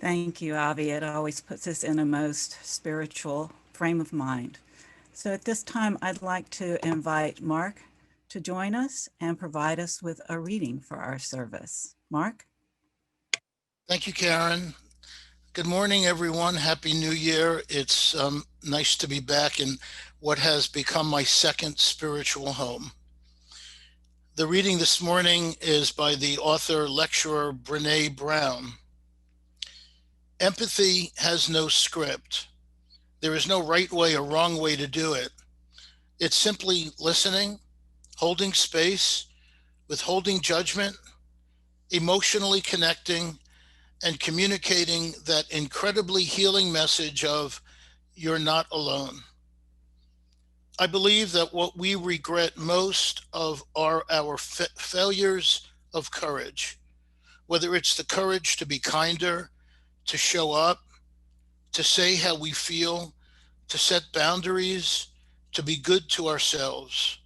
Thank you, Avi. It always puts us in a most spiritual frame of mind. So at this time, I'd like to invite Mark to join us and provide us with a reading for our service. Mark? Thank you, Karen. Good morning, everyone. Happy New Year. It's nice to be back in what has become my second spiritual home. The reading this morning is by the author lecturer Brene Brown. Empathy has no script. There is no right way or wrong way to do it. It's simply listening, holding space, withholding judgment, emotionally connecting, and communicating that incredibly healing message of you're not alone. I believe that what we regret most of are our failures of courage, whether it's the courage to be kinder, to show up, to say how we feel, to set boundaries, to be good to ourselves.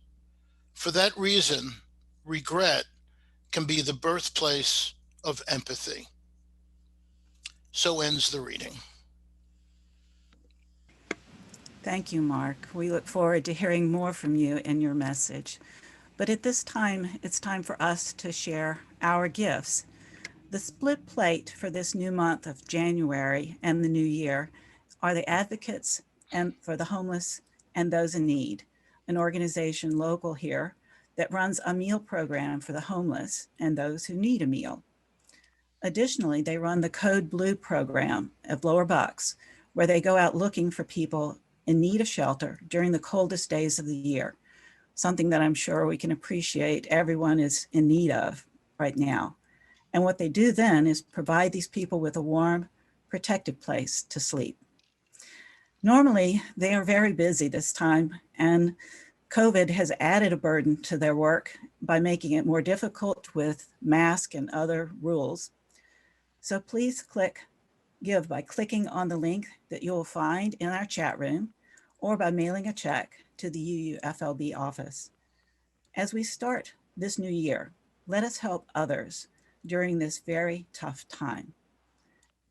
For that reason, regret can be the birthplace of empathy. So ends the reading. Thank you, Mark. We look forward to hearing more from you and your message. But at this time, it's time for us to share our gifts. The split plate for this new month of January and the new year are the Advocates and for the Homeless and Those in Need, an organization local here that runs a meal program for the homeless and those who need a meal. Additionally, they run the Code Blue program of Lower Bucks, where they go out looking for people in need of shelter during the coldest days of the year, something that I'm sure we can appreciate everyone is in need of right now. And what they do then is provide these people with a warm, protected place to sleep. Normally, they are very busy this time, and COVID has added a burden to their work by making it more difficult with mask and other rules. So please give by clicking on the link that you will find in our chat room or by mailing a check to the UUFLB office. As we start this new year, let us help others during this very tough time.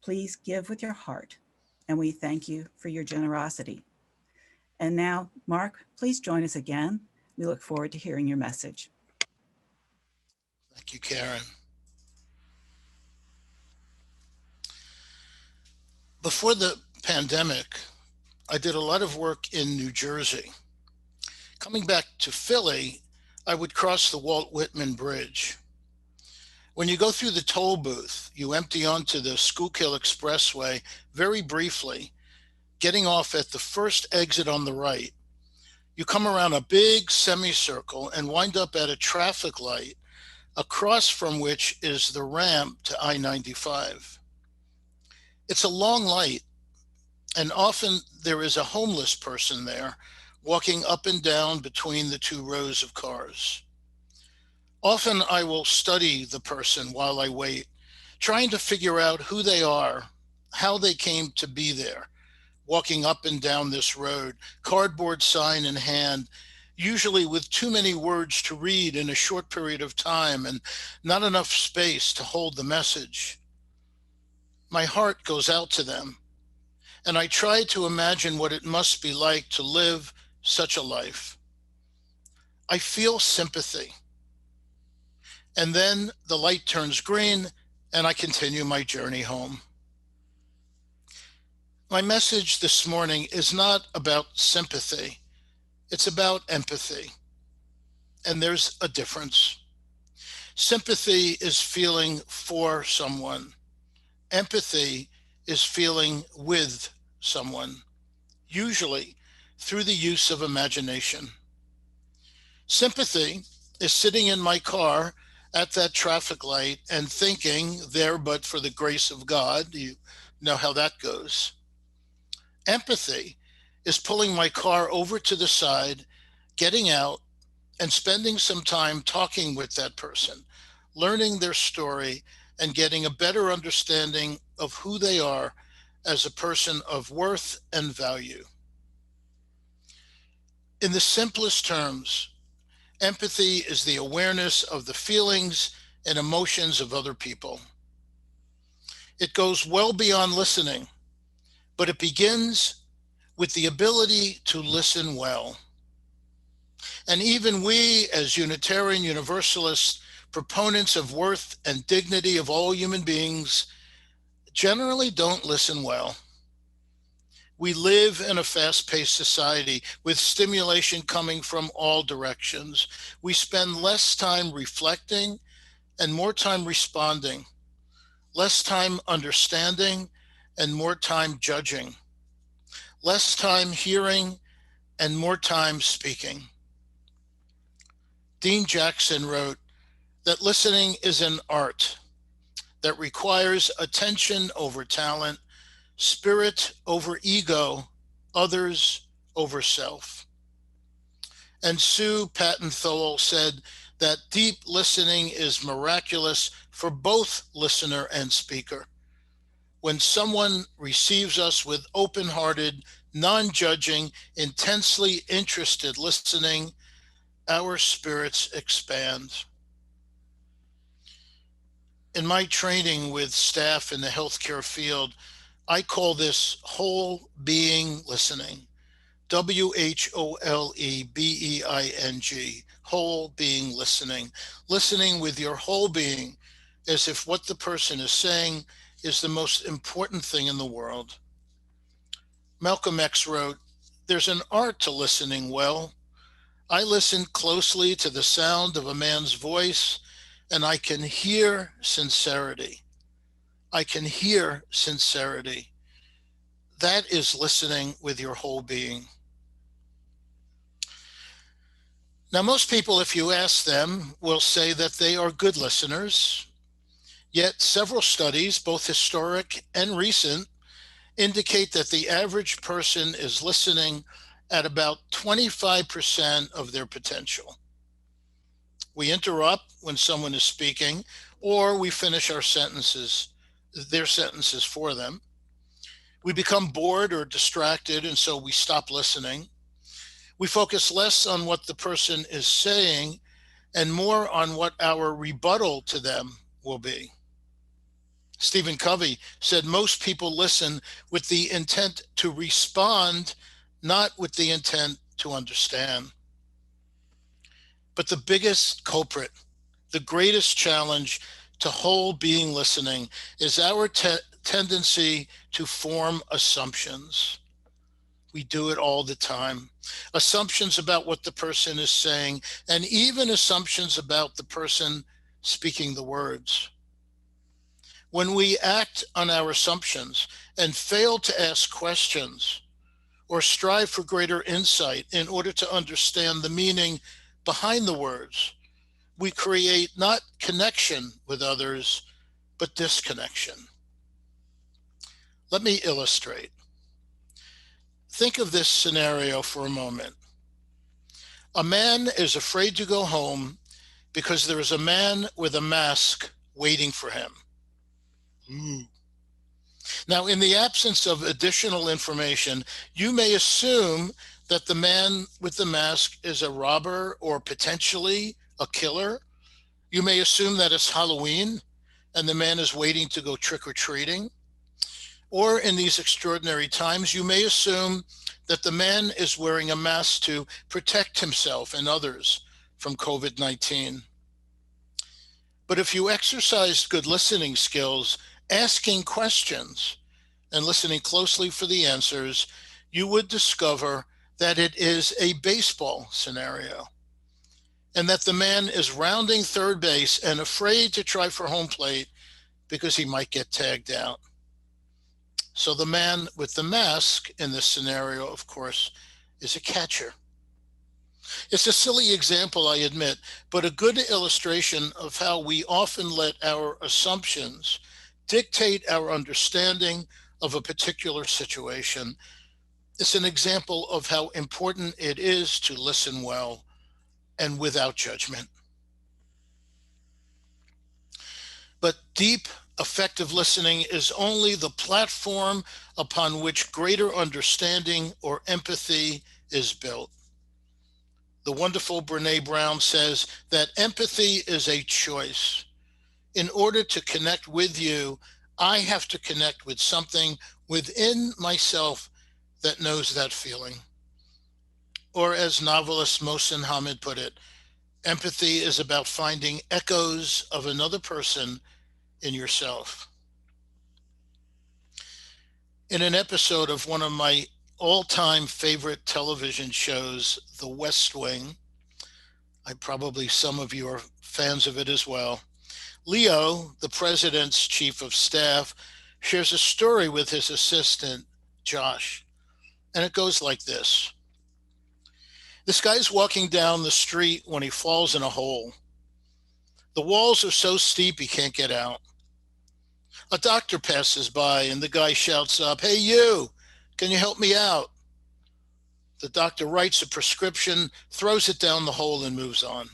Please give with your heart, and we thank you for your generosity. And now, Mark, please join us again. We look forward to hearing your message. Thank you, Karen. Before the pandemic, I did a lot of work in New Jersey. Coming back to Philly, I would cross the Walt Whitman Bridge. When you go through the toll booth, you empty onto the Schuylkill Expressway very briefly, getting off at the first exit on the right. You come around a big semicircle and wind up at a traffic light, across from which is the ramp to I-95. It's a long light, and often there is a homeless person there walking up and down between the two rows of cars. Often I will study the person while I wait, trying to figure out who they are, how they came to be there, walking up and down this road, cardboard sign in hand, usually with too many words to read in a short period of time and not enough space to hold the message. My heart goes out to them, and I try to imagine what it must be like to live such a life. I feel sympathy. And then the light turns green and I continue my journey home. My message this morning is not about sympathy, it's about empathy. And there's a difference. Sympathy is feeling for someone, empathy is feeling with someone, usually through the use of imagination. Sympathy is sitting in my car at that traffic light and thinking, there but for the grace of God. You know how that goes. Empathy is pulling my car over to the side, getting out, and spending some time talking with that person, learning their story, and getting a better understanding of who they are as a person of worth and value. In the simplest terms, empathy is the awareness of the feelings and emotions of other people. It goes well beyond listening, but it begins with the ability to listen well. And even we, as Unitarian Universalists, proponents of worth and dignity of all human beings, generally don't listen well. We live in a fast-paced society with stimulation coming from all directions. We spend less time reflecting and more time responding, less time understanding and more time judging, less time hearing and more time speaking. Dean Jackson wrote that listening is an art that requires attention over talent, spirit over ego, others over self. And Sue Patton Thowell said that deep listening is miraculous for both listener and speaker. When someone receives us with open-hearted, non-judging, intensely interested listening, our spirits expand. In my training with staff in the healthcare field, I call this whole being listening. WHOLEBEING, whole being listening. Listening with your whole being, as if what the person is saying is the most important thing in the world. Malcolm X wrote, "There's an art to listening well. I listen closely to the sound of a man's voice, and I can hear sincerity. I can hear sincerity. That is listening with your whole being." Now, most people, if you ask them, will say that they are good listeners. Yet several studies, both historic and recent, indicate that the average person is listening at about 25% of their potential. We interrupt when someone is speaking, or we finish their sentences for them. We become bored or distracted, and so we stop listening. We focus less on what the person is saying and more on what our rebuttal to them will be. Stephen Covey said most people listen with the intent to respond, not with the intent to understand. But the biggest culprit, the greatest challenge to whole being listening is our tendency to form assumptions. We do it all the time. Assumptions about what the person is saying, and even assumptions about the person speaking the words. When we act on our assumptions and fail to ask questions or strive for greater insight in order to understand the meaning behind the words, we create not connection with others, but disconnection. Let me illustrate. Think of this scenario for a moment. A man is afraid to go home because there is a man with a mask waiting for him. Ooh. Now, in the absence of additional information, you may assume that the man with the mask is a robber or potentially a killer. You may assume that it's Halloween and the man is waiting to go trick-or-treating. Or in these extraordinary times, you may assume that the man is wearing a mask to protect himself and others from COVID-19. But if you exercised good listening skills, asking questions and listening closely for the answers, you would discover that it is a baseball scenario and that the man is rounding third base and afraid to try for home plate because he might get tagged out. So the man with the mask in this scenario, of course, is a catcher. It's a silly example, I admit, but a good illustration of how we often let our assumptions dictate our understanding of a particular situation. It's an example of how important it is to listen well and without judgment. But deep, effective listening is only the platform upon which greater understanding or empathy is built. The wonderful Brené Brown says that empathy is a choice. In order to connect with you, I have to connect with something within myself that knows that feeling. Or as novelist Mohsin Hamid put it, empathy is about finding echoes of another person in yourself. In an episode of one of my all-time favorite television shows, The West Wing, probably some of you are fans of it as well, Leo, the president's chief of staff, shares a story with his assistant, Josh. And it goes like this. This guy's walking down the street when he falls in a hole. The walls are so steep he can't get out. A doctor passes by and the guy shouts up, "Hey, you, can you help me out?" The doctor writes a prescription, throws it down the hole, and moves on.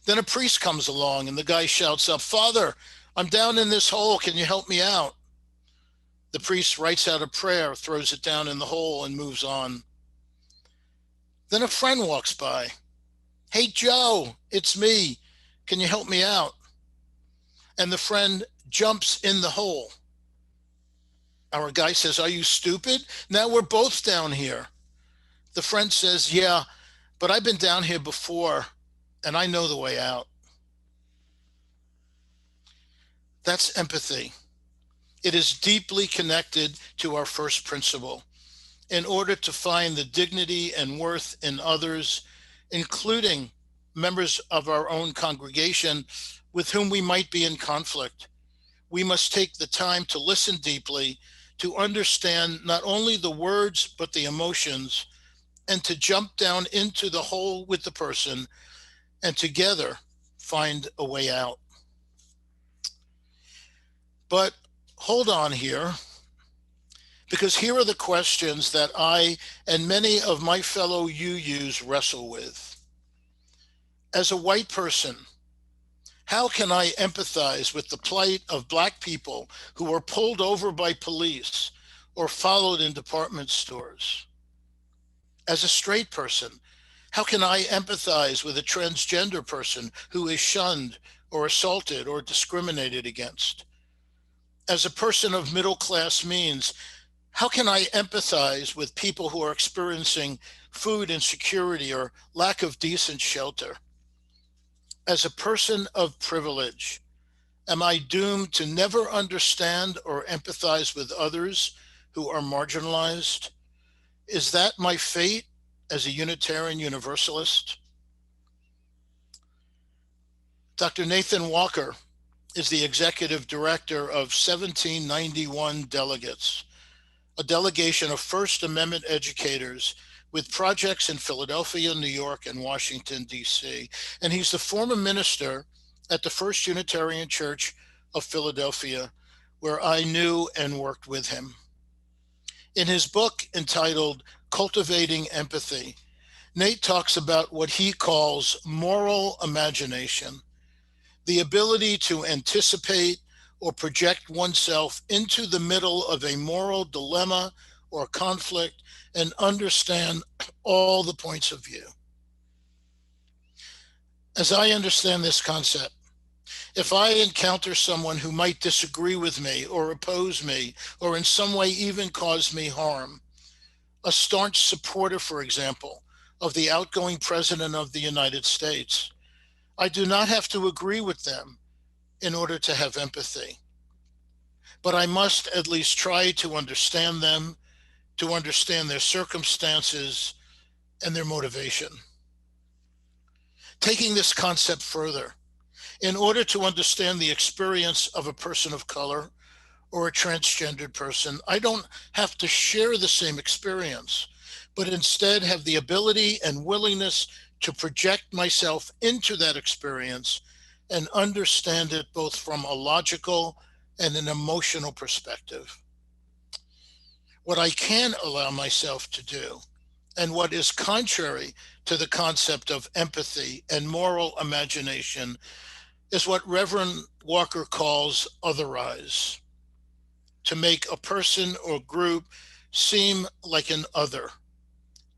Then a priest comes along and the guy shouts up, "Father, I'm down in this hole. Can you help me out?" The priest writes out a prayer, throws it down in the hole, and moves on. Then a friend walks by. "Hey, Joe, it's me. Can you help me out?" And the friend jumps in the hole. Our guy says, "Are you stupid? Now we're both down here." The friend says, "Yeah, but I've been down here before and I know the way out." That's empathy. It is deeply connected to our first principle. In order to find the dignity and worth in others, including members of our own congregation with whom we might be in conflict, we must take the time to listen deeply, to understand not only the words, but the emotions, and to jump down into the hole with the person and together find a way out. But hold on here, because here are the questions that I and many of my fellow UUs wrestle with. As a white person, how can I empathize with the plight of Black people who are pulled over by police or followed in department stores? As a straight person, how can I empathize with a transgender person who is shunned or assaulted or discriminated against? As a person of middle class means, how can I empathize with people who are experiencing food insecurity or lack of decent shelter? As a person of privilege, am I doomed to never understand or empathize with others who are marginalized? Is that my fate as a Unitarian Universalist? Dr. Nathan Walker is the executive director of 1791 Delegates, a delegation of First Amendment educators with projects in Philadelphia, New York, and Washington, D.C. And he's the former minister at the First Unitarian Church of Philadelphia, where I knew and worked with him. In his book entitled Cultivating Empathy, Nate talks about what he calls moral imagination, the ability to anticipate or project oneself into the middle of a moral dilemma or conflict and understand all the points of view. As I understand this concept, if I encounter someone who might disagree with me or oppose me or in some way even cause me harm, a staunch supporter, for example, of the outgoing president of the United States, I do not have to agree with them in order to have empathy. But I must at least try to understand them, to understand their circumstances and their motivation. Taking this concept further, in order to understand the experience of a person of color or a transgendered person, I don't have to share the same experience, but instead have the ability and willingness to project myself into that experience and understand it both from a logical and an emotional perspective. What I can allow myself to do, and what is contrary to the concept of empathy and moral imagination, is what Reverend Walker calls otherize, to make a person or group seem like an other,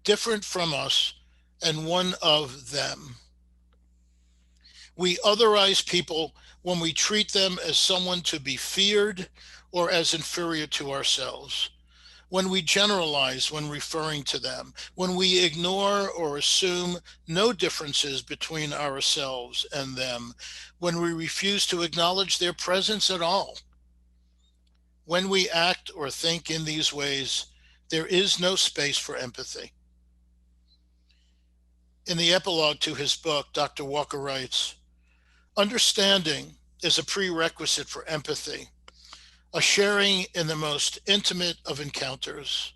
different from us and one of them. We otherize people when we treat them as someone to be feared or as inferior to ourselves, when we generalize when referring to them, when we ignore or assume no differences between ourselves and them, when we refuse to acknowledge their presence at all. When we act or think in these ways, there is no space for empathy. In the epilogue to his book, Dr. Walker writes, "Understanding is a prerequisite for empathy, a sharing in the most intimate of encounters.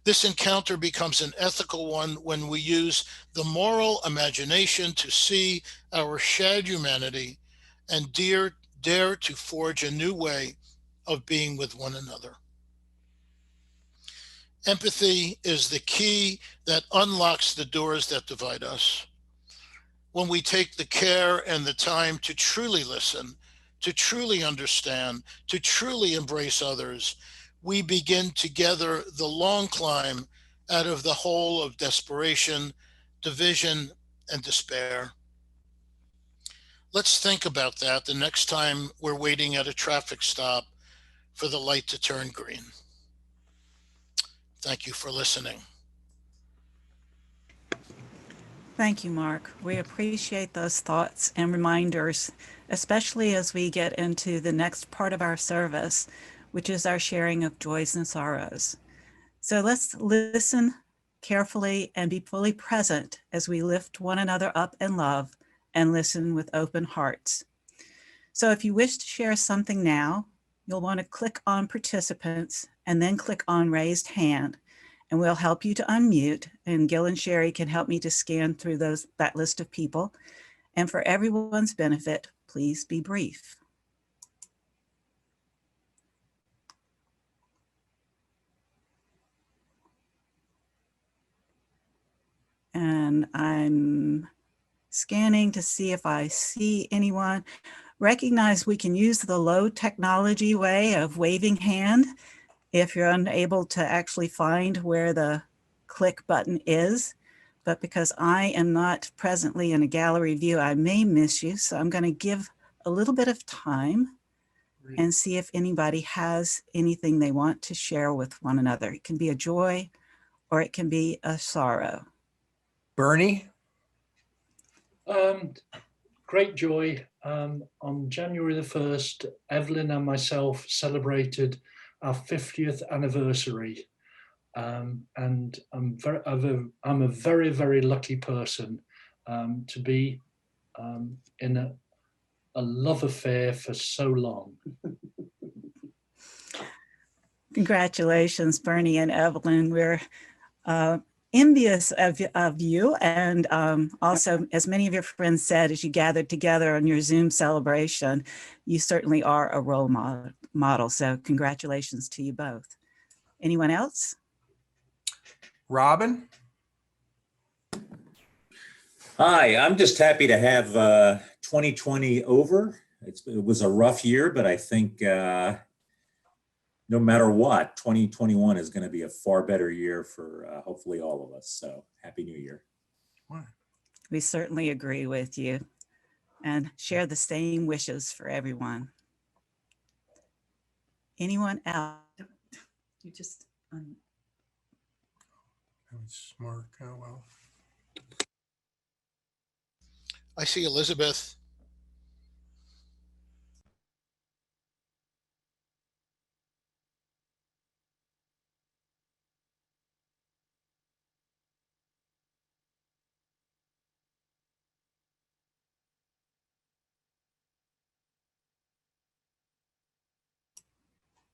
This encounter becomes an ethical one when we use the moral imagination to see our shared humanity and dare to forge a new way of being with one another." Empathy is the key that unlocks the doors that divide us. When we take the care and the time to truly listen, to truly understand, to truly embrace others, we begin together the long climb out of the hole of desperation, division, and despair. Let's think about that the next time we're waiting at a traffic stop for the light to turn green. Thank you for listening. Thank you, Mark. We appreciate those thoughts and reminders, especially as we get into the next part of our service, which is our sharing of joys and sorrows. So let's listen carefully and be fully present as we lift one another up in love and listen with open hearts. So if you wish to share something now, you'll want to click on participants and then click on raised hand, and we'll help you to unmute, and Gil and Sherry can help me to scan through that list of people. And for everyone's benefit, please be brief. And I'm scanning to see if I see anyone. Recognize we can use the low technology way of waving hand if you're unable to actually find where the click button is. But because I am not presently in a gallery view, I may miss you. So I'm going to give a little bit of time and see if anybody has anything they want to share with one another. It can be a joy or it can be a sorrow. Bernie? Great joy. On January the 1st, Evelyn and myself celebrated our 50th anniversary. And I'm a very, very lucky person to be in a love affair for so long. Congratulations, Bernie and Evelyn. We're envious of you. And also, as many of your friends said, as you gathered together on your Zoom celebration, you certainly are a role model. So congratulations to you both. Anyone else? Robin? Hi, I'm just happy to have 2020 over. It was a rough year, but I think no matter what, 2021 is going to be a far better year for hopefully all of us. So happy New Year. We certainly agree with you and share the same wishes for everyone. Anyone else? You just Mark, oh well. I see Elizabeth.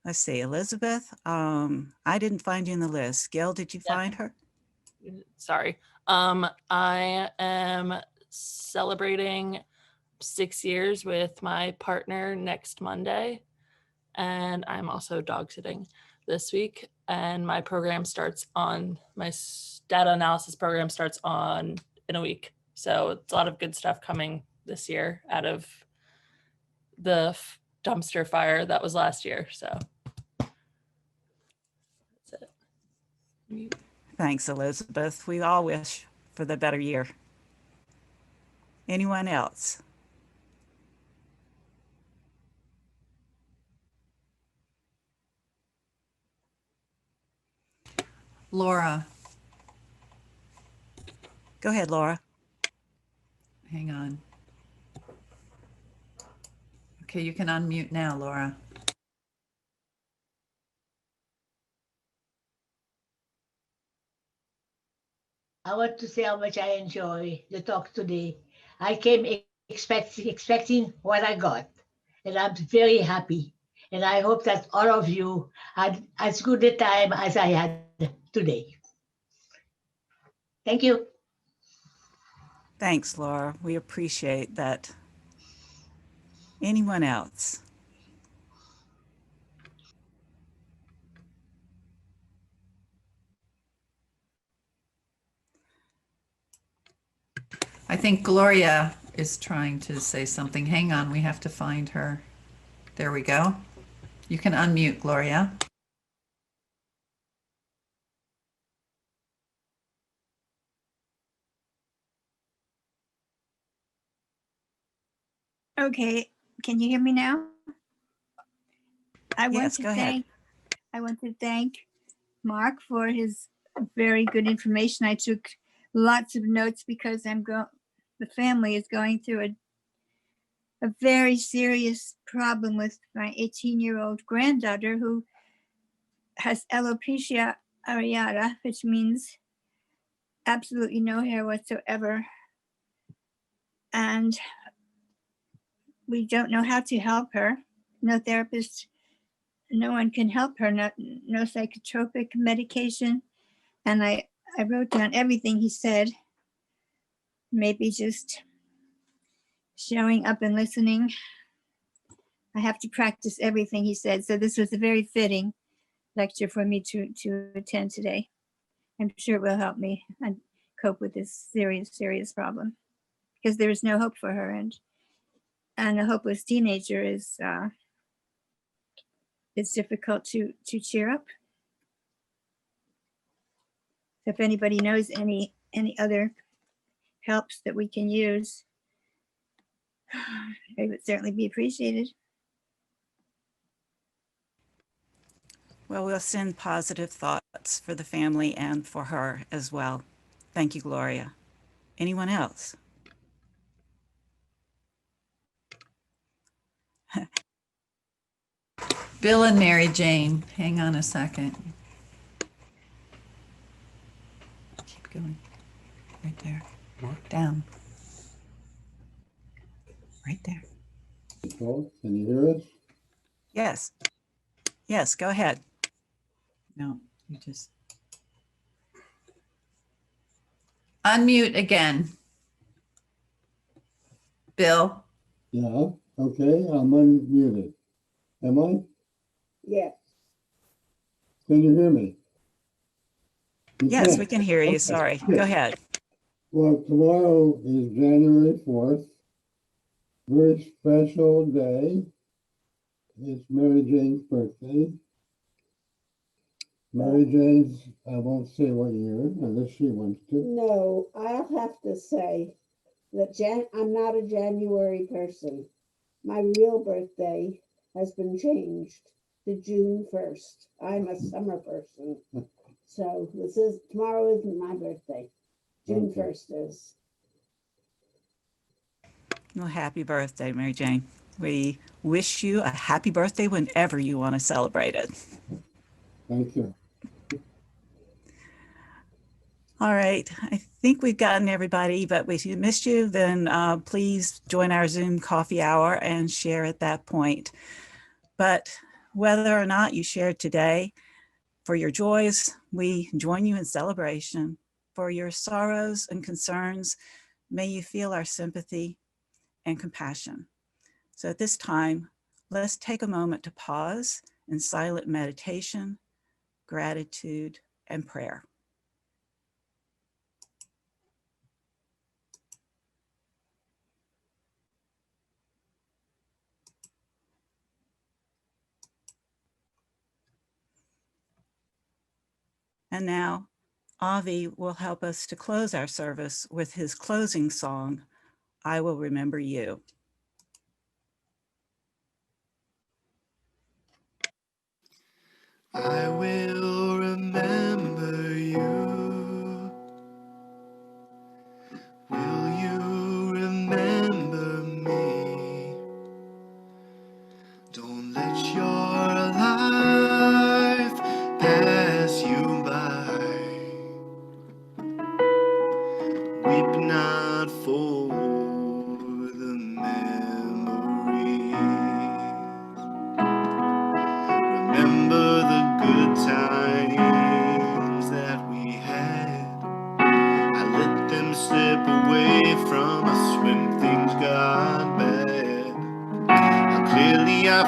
Let's see, Elizabeth. I didn't find you in the list. Gail, did you find her? Sorry. I am celebrating 6 years with my partner next Monday, and I'm also dog sitting this week. And my program starts on my data analysis program starts on in a week. So it's a lot of good stuff coming this year out of the dumpster fire that was last year. So that's it. Thanks, Elizabeth. We all wish for the better year. Anyone else? Laura, Go ahead, Laura. hang on. Okay, you can unmute now, Laura. I want to say how much I enjoy the talk today. I came expecting what I got, and I'm very happy. And I hope that all of you had as good a time as I had today. Thank you. Thanks, Laura. We appreciate that. Anyone else? I think Gloria is trying to say something. Hang on, we have to find her. There we go. You can unmute, Gloria. Okay, can you hear me now? Yes, go ahead. I want to thank Mark for his very good information. I took lots of notes because the family is going through a very serious problem with my 18-year-old granddaughter who has alopecia areata, which means absolutely no hair whatsoever. And we don't know how to help her. No therapist, no one can help her, no psychotropic medication. And I wrote down everything he said, maybe just showing up and listening. I have to practice everything he said. So this was a very fitting lecture for me to attend today. I'm sure it will help me and cope with this serious problem because there is no hope for her. And a hopeless teenager is it's difficult to cheer up. If anybody knows any other helps that we can use, it would certainly be appreciated. Well, we'll send positive thoughts for the family and for her as well. Thank you, Gloria. Anyone else? Bill and Mary Jane, hang on a second. Keep going. Right there. What? Down. Right there. Oh, can you hear us? Yes. Yes, go ahead. No, you just. Unmute again. Bill. Yeah, okay, I'm unmuted. Am I? Yes. Can you hear me? You Yes, can. we can hear you. Okay. Sorry. Go ahead. Well, tomorrow is January 4th. Very special day. It's Mary Jane's birthday. Mary Jane's, I won't say what year, unless she wants to. No, I'll have to say that I'm not a January person. My real birthday has been changed to June 1st. I'm a summer person. So tomorrow isn't my birthday. June 1st is. Well, happy birthday, Mary Jane. We wish you a happy birthday whenever you want to celebrate it. Thank you. All right. I think we've gotten everybody, but if you missed you, then please join our Zoom coffee hour and share at that point. But whether or not you shared today, for your joys, we join you in celebration. For your sorrows and concerns, may you feel our sympathy and compassion. So at this time, let's take a moment to pause in silent meditation, gratitude, and prayer. And now, Avi will help us to close our service with his closing song, I Will Remember You. I will remember you.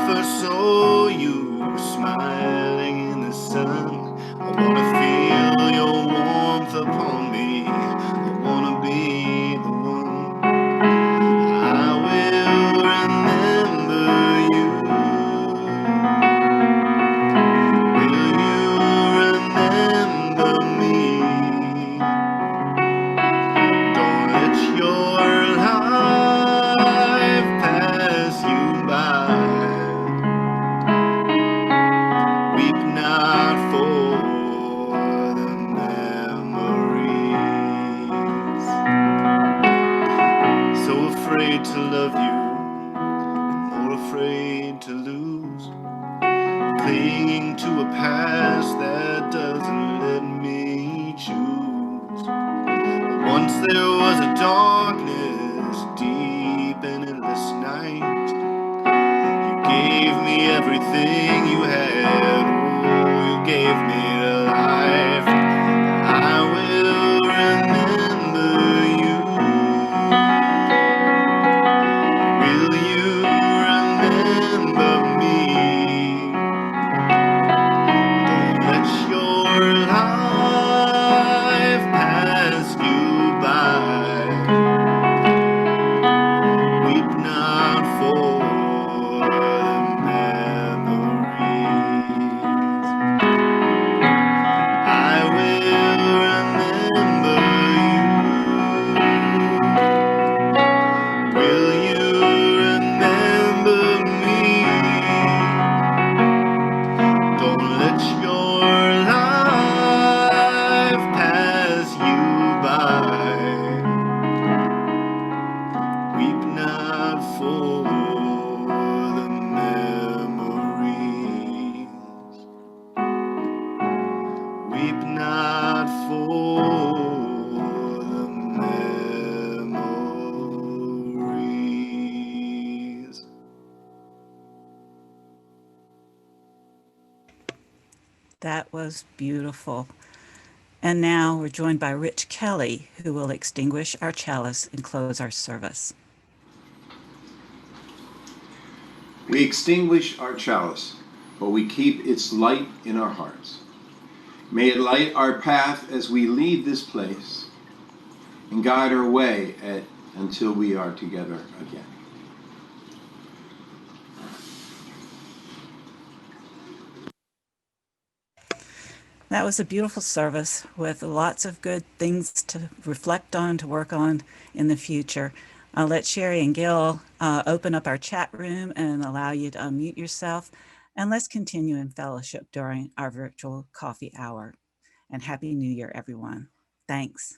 first saw you smiling in the sun, I wanna feel your warmth upon me. I wanna be the one. I will remember you. Will you remember me? Don't let your life pass you by. Weep not for the memories. So afraid to love you, more afraid to lose. Clinging to a past that doesn't let me choose. Once there was a darkness, deep and endless night. You gave me everything you had. Oh, you gave me life. I will remember you. Will you remember me? Don't let your life pass you by. Weep not for the memories. I will remember you. Will you remember me? Don't let your life pass you by. Weep not for the memories. Weep not for the memories. That was beautiful. And now we're joined by Rich Kelly, who will extinguish our chalice and close our service. We extinguish our chalice, but we keep its light in our hearts. May it light our path as we leave this place and guide our way until we are together again. That was a beautiful service with lots of good things to reflect on, to work on in the future. I'll let Sherry and Gil open up our chat room and allow you to unmute yourself. And let's continue in fellowship during our virtual coffee hour. And Happy New Year, everyone. Thanks.